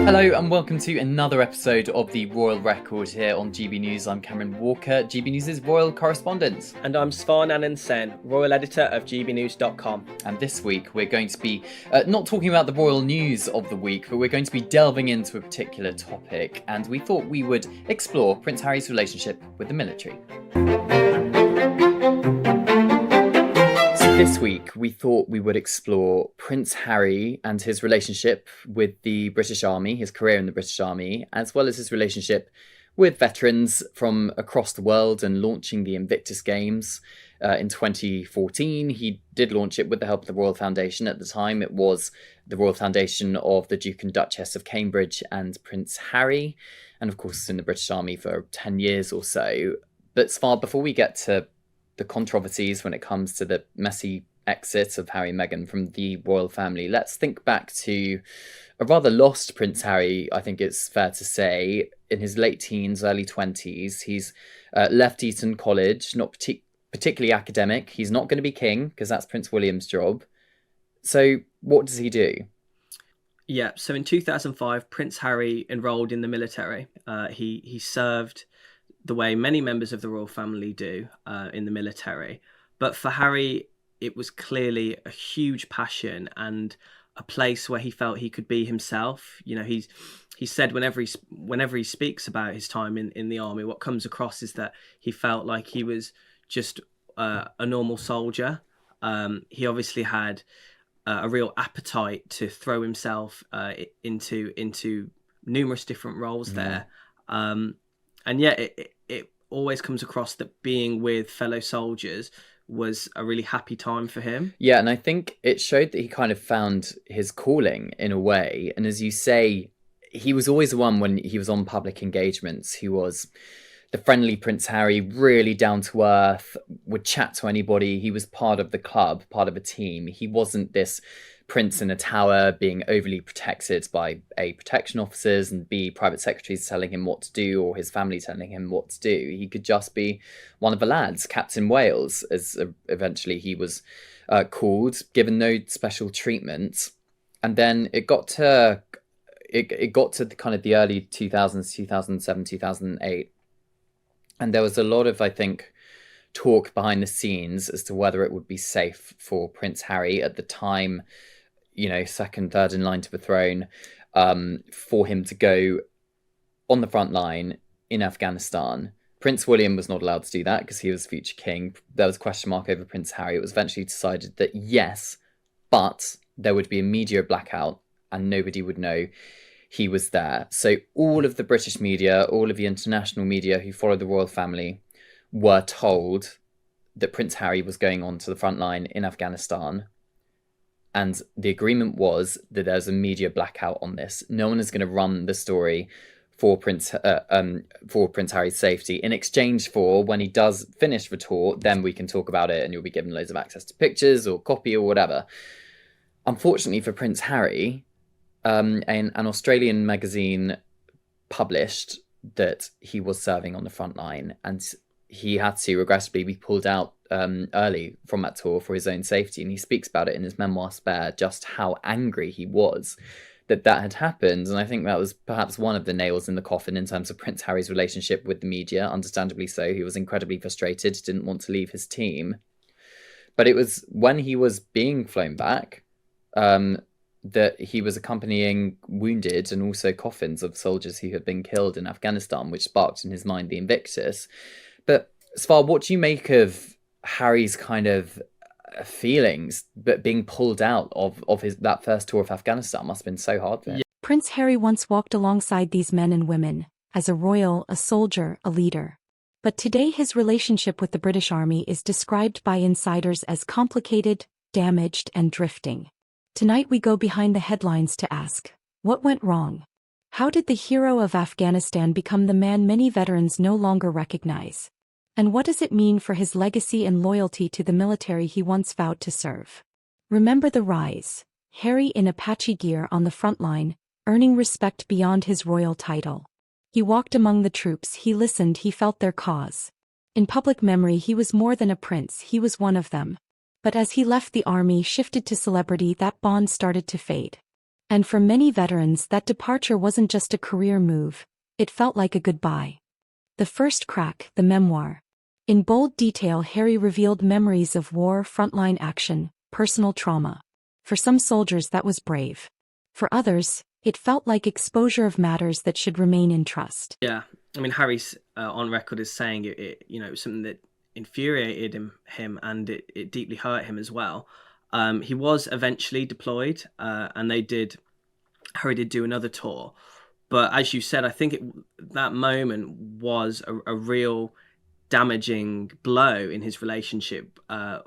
Hello and welcome to another episode of the Royal Record here on GB News. I'm Cameron Walker, GB News' royal correspondent. And I'm Svan Anand Sen, royal editor of gbnews.com. And this week we're going to be not talking about the royal news of the week, but we're going to be delving into a particular topic. And we thought we would explore Prince Harry's relationship with the military. This week, we thought we would explore Prince Harry and his relationship with the British Army, his career in the British Army, as well as his relationship with veterans from across the world and launching the Invictus Games in 2014. He did launch it with the help of the Royal Foundation. At the time, it was the Royal Foundation of the Duke and Duchess of Cambridge and Prince Harry, and of course in the British Army for 10 years or so. But Svar, before we get to the controversies when it comes to the messy exit of Harry and Meghan from the royal family, let's think back to a rather lost Prince Harry, I think it's fair to say. In his late teens, early 20s, he's left Eton College, not particularly academic. He's not going to be king, because that's Prince William's job. So what does he do? Yeah, so in 2005, Prince Harry enrolled in the military. He served the way many members of the royal family do in the military. But for Harry, it was clearly a huge passion and a place where he felt he could be himself. You know, he said whenever he speaks about his time in the army, what comes across is that he felt like he was just a normal soldier. He obviously had a real appetite to throw himself into numerous different roles there. And yet it always comes across that being with fellow soldiers was a really happy time for him. Yeah, and I think it showed that he kind of found his calling in a way. And as you say, he was always the one when he was on public engagements. He was the friendly Prince Harry, really down to earth, would chat to anybody. He was part of the club, part of a team. He wasn't this prince in a tower being overly protected by A, protection officers, and B, private secretaries telling him what to do, or his family telling him what to do. He could just be one of the lads, Captain Wales, as eventually he was called, given no special treatment. And then it got to the kind of the early 2000s, 2007, 2008. And there was a lot of, I think, talk behind the scenes as to whether it would be safe for Prince Harry at the time, you know, second, third in line to the throne, for him to go on the front line in Afghanistan. Prince William was not allowed to do that because he was future king. There was a question mark over Prince Harry. It was eventually decided that yes, but there would be a media blackout and nobody would know he was there. So all of the British media, all of the international media who followed the royal family were told that Prince Harry was going on to the front line in Afghanistan. And the agreement was that there's a media blackout on this. No one is going to run the story for Prince Harry's safety. In exchange for, when he does finish the tour, then we can talk about it and you'll be given loads of access to pictures or copy or whatever. Unfortunately for Prince Harry, an Australian magazine published that he was serving on the front line, and he had to regrettably be pulled out early from that tour for his own safety. And he speaks about it in his memoir Spare, just how angry he was that had happened. And I think that was perhaps one of the nails in the coffin in terms of Prince Harry's relationship with the media. Understandably so, he was incredibly frustrated, didn't want to leave his team. But it was when he was being flown back that he was accompanying wounded and also coffins of soldiers who had been killed in Afghanistan, which sparked in his mind the Invictus. But Svar, what do you make of Harry's kind of feelings, but being pulled out of that first tour of Afghanistan? Must have been so hard for him. Prince Harry once walked alongside these men and women, as a royal, a soldier, a leader. But today his relationship with the British Army is described by insiders as complicated, damaged, and drifting. Tonight we go behind the headlines to ask, what went wrong? How did the hero of Afghanistan become the man many veterans no longer recognize? And what does it mean for his legacy and loyalty to the military he once vowed to serve? Remember the rise. Harry in Apache gear on the front line, earning respect beyond his royal title. He walked among the troops, he listened, he felt their cause. In public memory he was more than a prince, he was one of them. But as he left the army, shifted to celebrity, that bond started to fade. And for many veterans, that departure wasn't just a career move, it felt like a goodbye. The first crack, the memoir. In bold detail, Harry revealed memories of war, frontline action, personal trauma. For some soldiers, that was brave. For others, it felt like exposure of matters that should remain in trust. Yeah, I mean, Harry's on record as saying it was something that infuriated him and it deeply hurt him as well. He was eventually deployed, and Harry did do another tour. But as you said, I think that moment was a real damaging blow in his relationship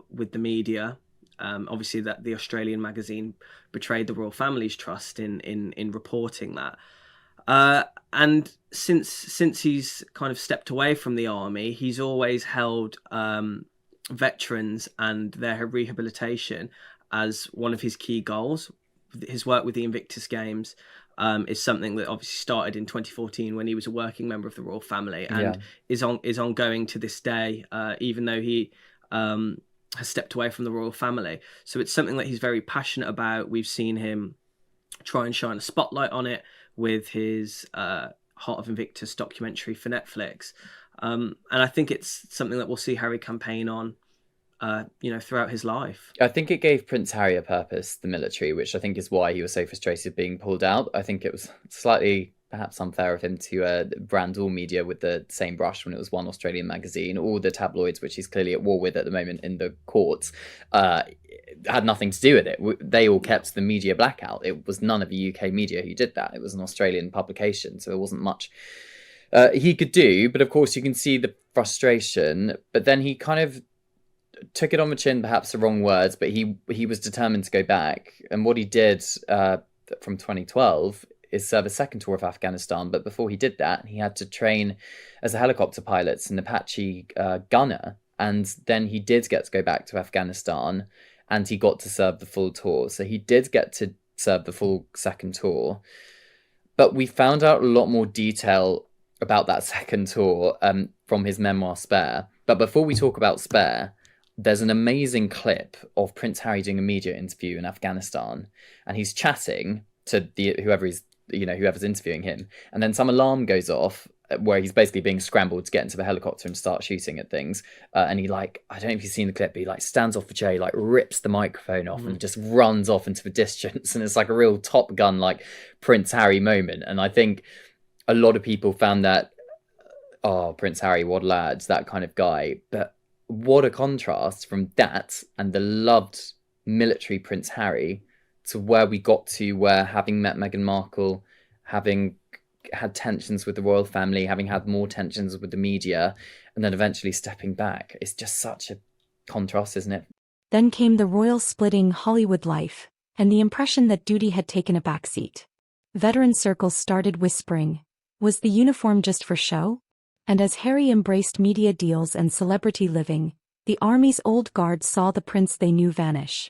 with the media. Obviously, that the Australian magazine betrayed the royal family's trust in reporting that. And since he's kind of stepped away from the army, he's always held veterans and their rehabilitation as one of his key goals. His work with the Invictus Games is something that obviously started in 2014 when he was a working member of the royal family, and is ongoing to this day, even though he has stepped away from the royal family. So it's something that he's very passionate about. We've seen him try and shine a spotlight on it with his Heart of Invictus documentary for Netflix. And I think it's something that we'll see Harry campaign on, throughout his life. I think it gave Prince Harry a purpose, the military, which I think is why he was so frustrated being pulled out. I think it was slightly perhaps unfair of him to brand all media with the same brush when it was one Australian magazine. All the tabloids, which he's clearly at war with at the moment in the courts, had nothing to do with it. They all kept the media blackout. It was none of the UK media who did that. It was an Australian publication, so there wasn't much he could do. But of course, you can see the frustration. But then he kind of took it on the chin, perhaps the wrong words, but he was determined to go back. And what he did from 2012 is serve a second tour of Afghanistan. But before he did that, he had to train as a helicopter pilot, an Apache gunner. And then he did get to go back to Afghanistan, and he got to serve the full tour. So he did get to serve the full second tour. But we found out a lot more detail about that second tour from his memoir, Spare. But before we talk about Spare, there's an amazing clip of Prince Harry doing a media interview in Afghanistan, and he's chatting to whoever's interviewing him, and then some alarm goes off where he's basically being scrambled to get into the helicopter and start shooting at things. And he I don't know if you've seen the clip, but he stands off the chair, rips the microphone off and just runs off into the distance. And it's like a real Top Gun, Prince Harry moment. And I think a lot of people found that, oh, Prince Harry, what lads, that kind of guy. But what a contrast from that and the loved military Prince Harry to where we got to, where having met Meghan Markle, having had tensions with the royal family, having had more tensions with the media, and then eventually stepping back. It's just such a contrast, isn't it? Then came the royal splitting Hollywood life, and the impression that duty had taken a backseat. Veteran circles started whispering, was the uniform just for show? And as Harry embraced media deals and celebrity living, the Army's old guard saw the prince they knew vanish.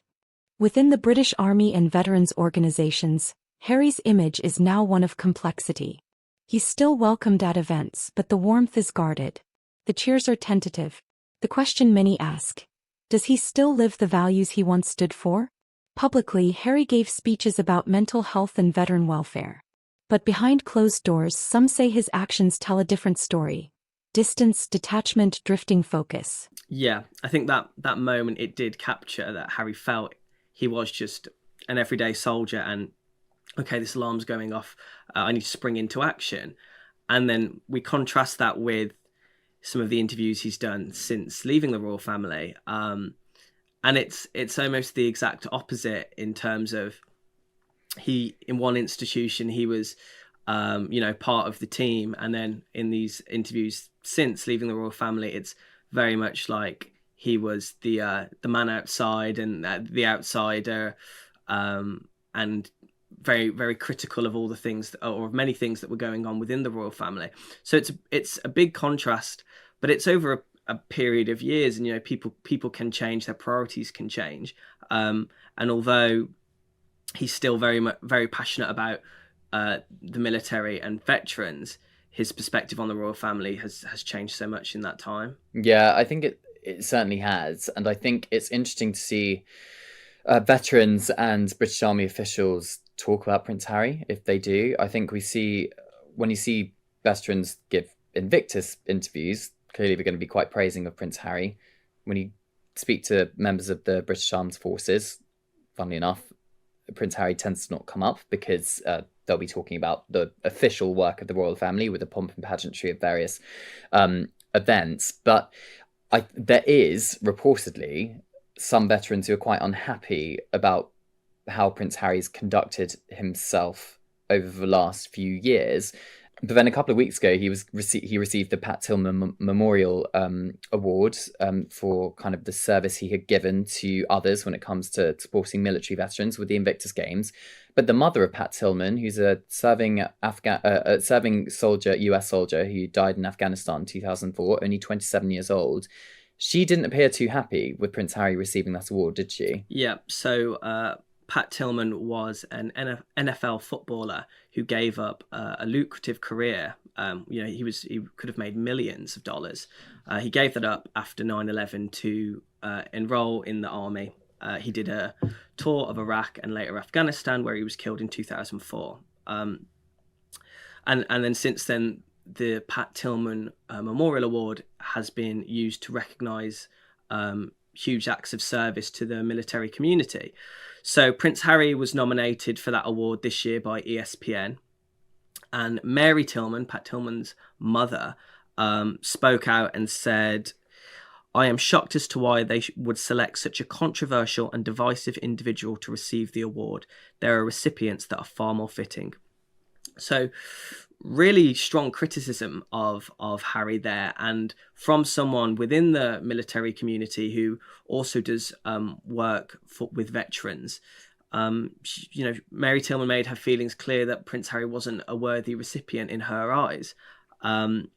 Within the British Army and veterans organizations, Harry's image is now one of complexity. He's still welcomed at events, but the warmth is guarded. The cheers are tentative. The question many ask, does he still live the values he once stood for? Publicly, Harry gave speeches about mental health and veteran welfare. But behind closed doors, some say his actions tell a different story. Distance, detachment, drifting focus. Yeah, I think that moment, it did capture that Harry felt he was just an everyday soldier and, okay, this alarm's going off, I need to spring into action. And then we contrast that with some of the interviews he's done since leaving the royal family. And it's almost the exact opposite in terms of in one institution, he was, part of the team. And then in these interviews since leaving the royal family, it's very much like he was the man outside and the outsider, and very, very critical of all the things, or of many things that were going on within the royal family. So it's a big contrast, but it's over a period of years, and people can change, their priorities can change, and although he's still very passionate about the military and veterans, his perspective on the royal family has changed so much in that time. Yeah, I think it certainly has, and I think it's interesting to see veterans and British Army officials talk about Prince Harry if they do. I think we see when you see veterans give Invictus interviews, clearly they're going to be quite praising of Prince Harry. When you speak to members of the British Armed Forces, funnily enough, Prince Harry tends to not come up because they'll be talking about the official work of the royal family with the pomp and pageantry of various events. But there is reportedly some veterans who are quite unhappy about how Prince Harry's conducted himself over the last few years. But then a couple of weeks ago, he received the Pat Tillman Memorial Award for kind of the service he had given to others when it comes to supporting military veterans with the Invictus Games. But the mother of Pat Tillman, who's a serving soldier, US soldier who died in Afghanistan in 2004, only 27 years old, she didn't appear too happy with Prince Harry receiving that award, did she? Yeah, so Pat Tillman was an NFL footballer who gave up a lucrative career. He could have made millions of dollars. He gave that up after 9/11 to enroll in the army. He did a tour of Iraq and later Afghanistan, where he was killed in 2004. And then since then, the Pat Tillman Memorial Award has been used to recognise huge acts of service to the military community. So Prince Harry was nominated for that award this year by ESPN, and Mary Tillman, Pat Tillman's mother, spoke out and said, "I am shocked as to why they would select such a controversial and divisive individual to receive the award. There are recipients that are far more fitting." So really strong criticism of Harry there, and from someone within the military community who also does work with veterans. Mary Tillman made her feelings clear that Prince Harry wasn't a worthy recipient in her eyes. And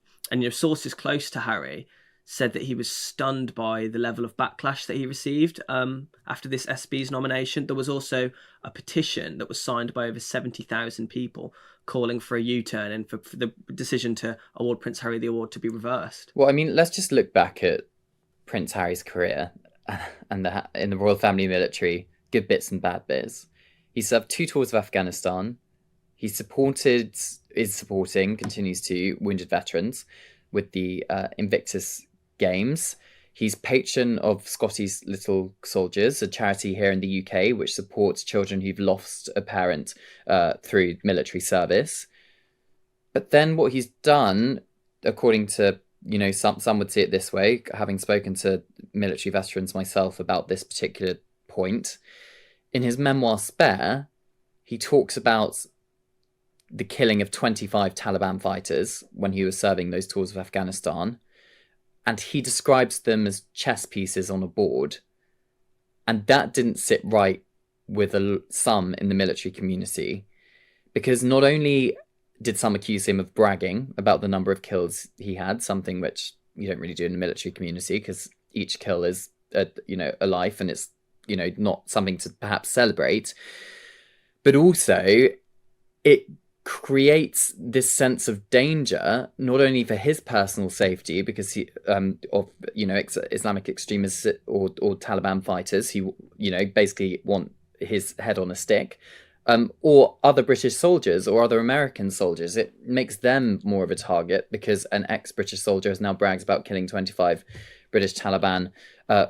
sources close to Harry said that he was stunned by the level of backlash that he received after this SB's nomination. There was also a petition that was signed by over 70,000 people calling for a U-turn and for the decision to award Prince Harry the award to be reversed. Well, I mean, let's just look back at Prince Harry's career and in the royal family military, good bits and bad bits. He served 2 tours of Afghanistan. He continues to wounded veterans with the Invictus Games. He's patron of Scotty's Little Soldiers, a charity here in the UK which supports children who've lost a parent through military service. But then what he's done, according to, some would see it this way, having spoken to military veterans myself about this particular point, in his memoir Spare, he talks about the killing of 25 Taliban fighters when he was serving those tours of Afghanistan. And he describes them as chess pieces on a board. And that didn't sit right with some in the military community, because not only did some accuse him of bragging about the number of kills he had, something which you don't really do in the military community because each kill is a life, and it's not something to perhaps celebrate, but also it creates this sense of danger, not only for his personal safety, because he Islamic extremists or Taliban fighters who basically want his head on a stick, or other British soldiers or other American soldiers. It makes them more of a target because an ex-British soldier has now bragged about killing 25 British Taliban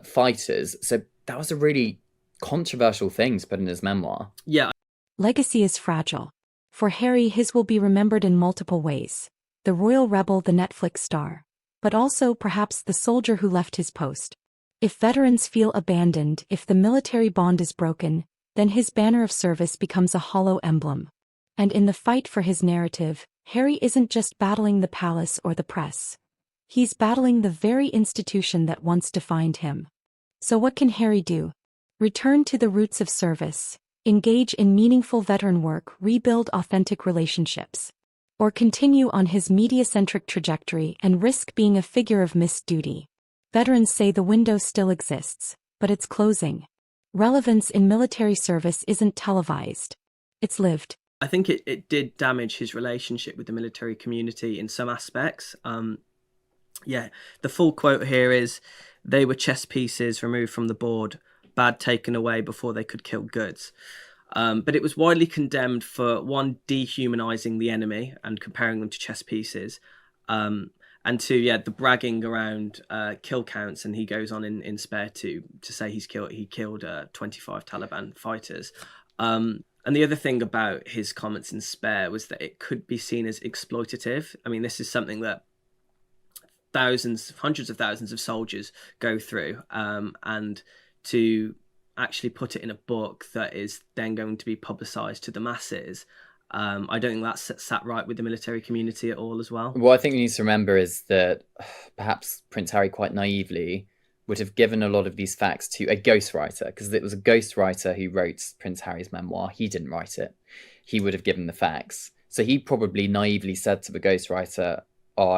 fighters. So that was a really controversial thing to put in his memoir. Yeah. Legacy is fragile. For Harry, his will be remembered in multiple ways. The royal rebel, the Netflix star. But also, perhaps, the soldier who left his post. If veterans feel abandoned, if the military bond is broken, then his banner of service becomes a hollow emblem. And in the fight for his narrative, Harry isn't just battling the palace or the press. He's battling the very institution that once defined him. So what can Harry do? Return to the roots of service. Engage in meaningful veteran work, rebuild authentic relationships, or continue on his media-centric trajectory and risk being a figure of missed duty. Veterans say the window still exists, but it's closing. Relevance in military service isn't televised. It's lived. I think it did damage his relationship with the military community in some aspects. The full quote here is, "They were chess pieces removed from the board, bad taken away before they could kill goods." But it was widely condemned for, one, dehumanizing the enemy and comparing them to chess pieces, and two, the bragging around kill counts. And he goes on in Spare to say he killed 25 Taliban fighters. And the other thing about his comments in Spare was that it could be seen as exploitative. I mean, this is something that hundreds of thousands of soldiers go through, and to actually put it in a book that is then going to be publicized to the masses, I don't think that's sat right with the military community at all as well. What I think we need to remember is that perhaps Prince Harry quite naively would have given a lot of these facts to a ghostwriter, because it was a ghostwriter who wrote Prince Harry's memoir. He didn't write it. He would have given the facts. So he probably naively said to the ghostwriter, oh,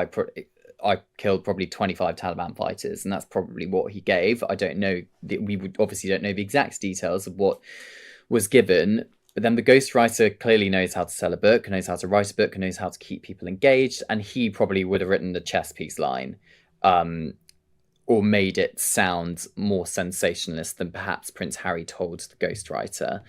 I killed probably 25 Taliban fighters, and that's probably what he gave. I don't know. We would obviously don't know the exact details of what was given, but then the ghostwriter clearly knows how to sell a book, knows how to write a book, and knows how to keep people engaged, and he probably would have written the chess piece line, or made it sound more sensationalist than perhaps Prince Harry told the ghostwriter.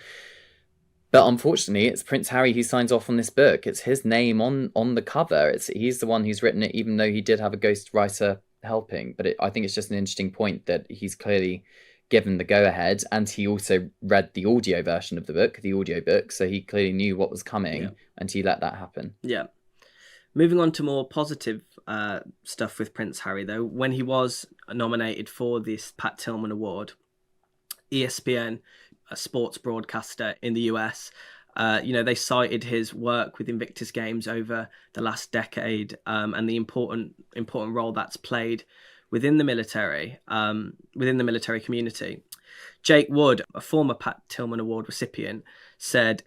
But unfortunately, it's Prince Harry who signs off on this book. It's his name on the cover. He's the one who's written it, even though he did have a ghostwriter helping. But I think it's just an interesting point that he's clearly given the go-ahead, and he also read the audio version of the audiobook, so he clearly knew what was coming, and he let that happen. Yeah. Moving on to more positive stuff with Prince Harry, though, when he was nominated for this Pat Tillman Award, ESPN, a sports broadcaster in the US, they cited his work with Invictus Games over the last decade, and the important role that's played within the military community. Jake Wood, a former Pat Tillman Award recipient, said,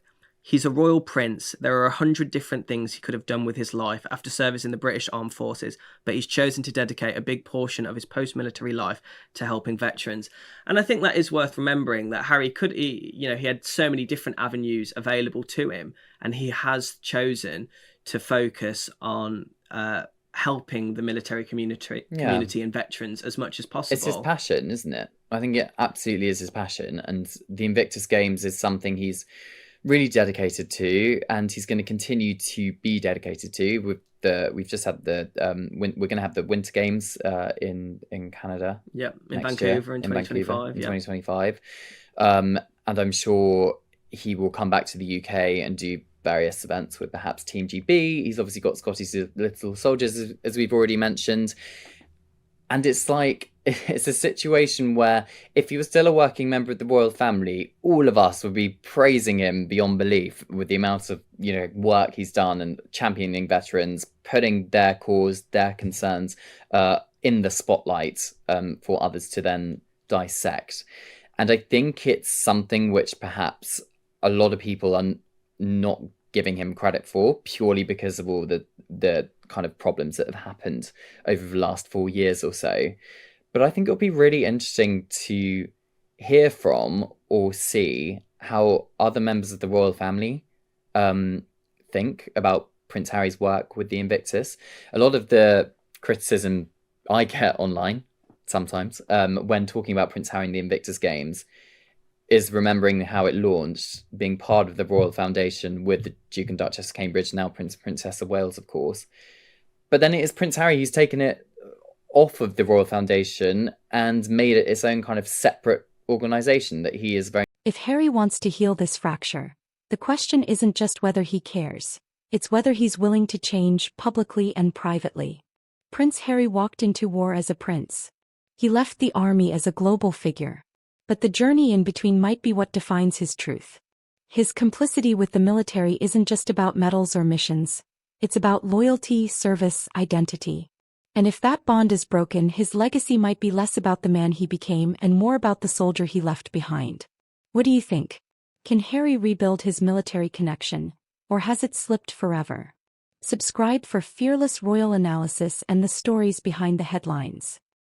"He's a royal prince. There are 100 different things he could have done with his life after service in the British Armed Forces, but he's chosen to dedicate a big portion of his post-military life to helping veterans." And I think that is worth remembering, that Harry he had so many different avenues available to him, and he has chosen to focus on helping the military community and veterans as much as possible. It's his passion, isn't it? I think it absolutely is his passion, and the Invictus Games is something he's really dedicated to, and he's going to continue to be dedicated to. We've just had we're going to have the Winter Games in Canada. Yeah, in Vancouver in 2025. In 2025, and I'm sure he will come back to the UK and do various events with perhaps Team GB. He's obviously got Scotty's Little Soldiers, as we've already mentioned. And it's a situation where if he was still a working member of the royal family, all of us would be praising him beyond belief with the amount of work he's done and championing veterans, putting their cause, their concerns in the spotlight for others to then dissect. And I think it's something which perhaps a lot of people are not giving him credit for, purely because of all the kind of problems that have happened over the last 4 years or so. But I think it'll be really interesting to hear from or see how other members of the royal family think about Prince Harry's work with the Invictus. A lot of the criticism I get online sometimes when talking about Prince Harry and the Invictus Games is remembering how it launched, being part of the Royal Foundation with the Duke and Duchess of Cambridge, now Prince and Princess of Wales, of course. But then it is Prince Harry who's taken it off of the Royal Foundation and made it its own kind of separate organisation that he is very... If Harry wants to heal this fracture, the question isn't just whether he cares, it's whether he's willing to change publicly and privately. Prince Harry walked into war as a prince. He left the army as a global figure. But the journey in between might be what defines his truth. His complicity with the military isn't just about medals or missions. It's about loyalty, service, identity. And if that bond is broken, his legacy might be less about the man he became and more about the soldier he left behind. What do you think? Can Harry rebuild his military connection, or has it slipped forever? Subscribe for fearless royal analysis and the stories behind the headlines.